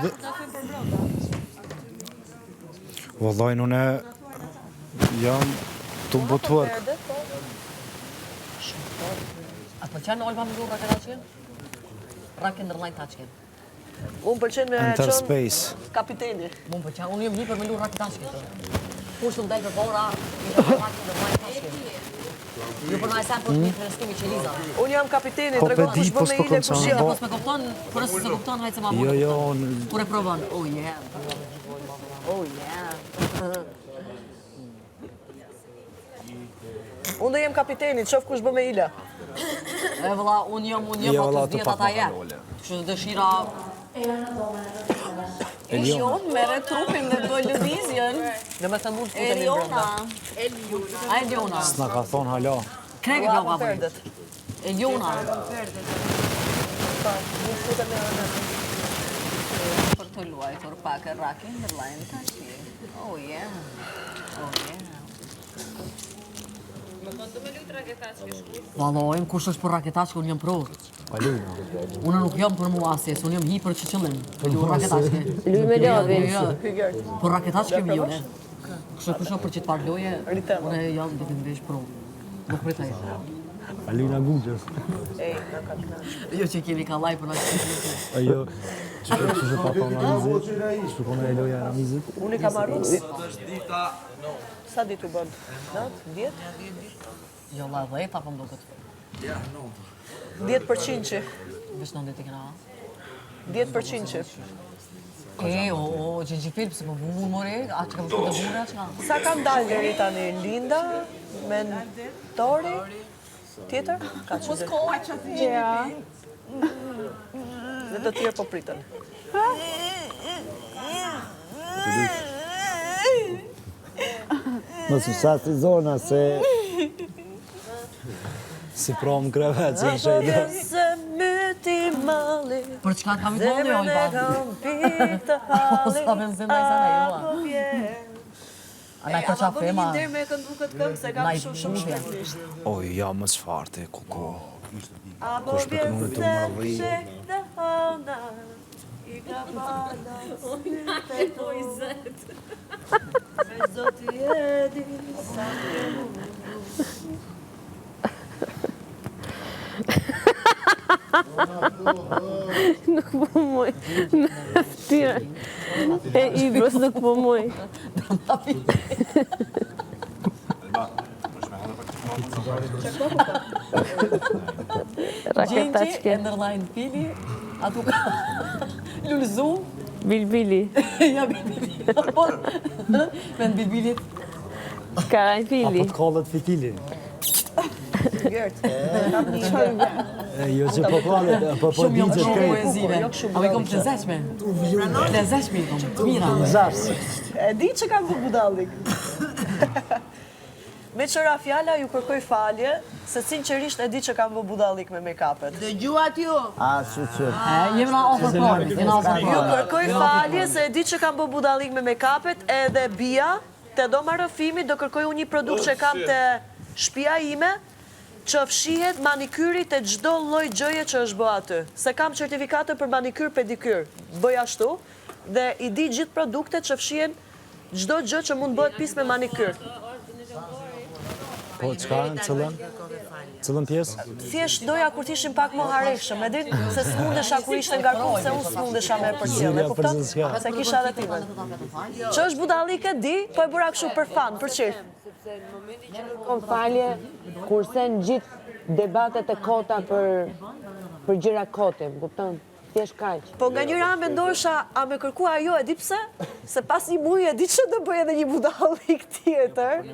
dhe... Vallaj, une jam të botuar. A pëlqen Olba me lu raketaçken? Raket ndërllajnë taçken. Unë pëlqen me Enter qënë space. kapiteni. Unë pëlqen, unë jem një për me lu raketaçken. Kush të mdel për bora, një për raket ndërllajnë taçken. Ju për na e sen për një freskimi që Liza. Unë jam kapiteni, Po, tregon pe di, kush bën me po, ile s'po kush kam jo. Po s'me kupton, por se kupton, hajtë se ma Jo, mund. jo, Kur e provon, oh yeah. Oh yeah. Unë do jem kapiteni, qof kush bën me ile. E vëlla, unë jam Jo, vëlla, atë të vjetë pak ata ma jetë. Kështu të dëshira... Elion mere trupin dhe do lëvizjen. Dhe me të mund të futemi brenda. A Eliona. s'na ka thonë hala. Kregi Ua, brava po perdet. Eliona. Pa, nuk futem me anë. Për të luajtur pak e rakin në lajnë tashi. Oh yeah. Oh yeah. Valojmë, kush është për raketaçke, unë jam pro. Unë nuk jam për mua asjes, unë jam hi për që qëllim. Për ju raketaçke. Luj me Lavi. Për raketaçke mi jone. Kështë kush për që të parë loje, unë jam dhe të mbesh pro. Nuk pritaj. Alina Gugës. Ej, në ka të nash. Jo që kemi ka laj për në që Ajo, që pa pa analizit, që kone e loja analizit. Unë i kam arru. Sa ditë u bënd? 9? 10? Jo la 10 apo më duket. 10% që. Vesh në ndeti këna. 10% që. Gjingjifil, pëse më vumur more, a që ka vështu të vumur, a që ka? Sa kam dalë deri tani? Linda, Mentori, tjetër? Ka që dhe. Dhe të tjerë po pritën. Më së sasi zona se... Si prom krevet, si në shejda. Se myti mali, Për çka ka vitë moni, zemrën e Olba? kam pik të hali, Sa benzin na i zana joa. apo vjen. A na i përqa fema? Ama me këndu këtë këngë se kam Na i shumë shumë shpirtisht. Oj, ja më sfarte, kuko. Apo Kush për vjen këndu të më rri. se dhe hana, i ka bala, syte tu. Me zoti e di sa të Nuk po muj. Në ftyrë. E Ibros nuk po muj. Gjengji, Raketaçke. Enderline Pili, atu ka lullzu, Bilbili. ja Bilbili. Me në Bilbilit. Karanfili. Apo të kallet fitili. Gert. Kam një gjë. Jo që po kallet, po Shumë jam digjet shumë krejt. poezime. Ama i kom të lezeqme. Të lezeqme i kom, të mira. E di që kam bë budallik. Me qëra fjalla ju kërkoj falje, se sinqerisht e di që kam bë budallik me make-upet. Dëgjuat ju. Jemi na offer formit, jemi na offer Ju formit. kërkoj falje se e di që kam bë budallik me make-upet edhe bia, te do marrëfimi do kërkoj unë një produkt që kam te shtëpia ime, që fshihet manikyri te çdo lloj gjëje që është bë aty. Se kam certifikate për manikyr pedikyr. Bëj ashtu dhe i di gjithë produktet që fshihen çdo gjë që mund bëhet pjesë me manikyr. Po, qka në cëllën? Cëllën pjesë? Thjesht doja kur t'ishim pak më hareshëm, e din se s'mundesha kur ishte ngarkuar se unë s'mundesha me përcjell, e kupton? Se kisha edhe timen. Që është budallike di, po e bëra kështu për fan, për qef. Kom falje, kurse në gjithë debatet e kota për gjëra kote, kupton? Thjesht kaq. Po nga njëra mendosha, a me kërkua ajo, e di pse? Se pas një muj e di që do bëj edhe një budallik tjetër.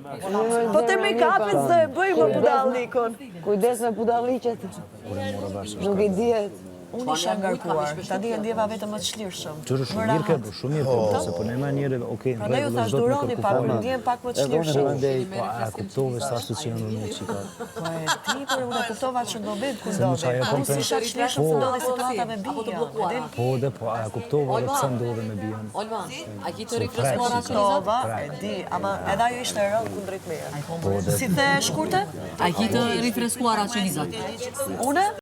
Po te make-upit s'do e bëj më budallikon. Kujdes me budalliqet. Nuk i dihet. Unë isha ngarkuar, tani e ndjeva vetëm më të çlirshëm. Qërë shumë mirë ke, po shumë mirë ke, se po ne ma njëre, okej, në Prandaj ju regullë, thash çdo të më duroni pak, kërkufona. ndjem pak më të Edhe unë çlirshëm. ndej, po a kuptove sa ashtu që janë në që ka. Po e ti, por unë e kuptova që do bëj kur Se mos ndodhi. ajo Unë kompen- si isha çlirshëm se ndodhi situata me bija. Po dhe, po a kuptove edhe pse ndodhe me bijan. Olma, a ki të rifreskuara që Liza? Kuptova, e di, ama edhe ajo ishte e rëndë kundrejt meje. Po dhe, Si the shkurte? A ki të rifreskuara që Liza? Une?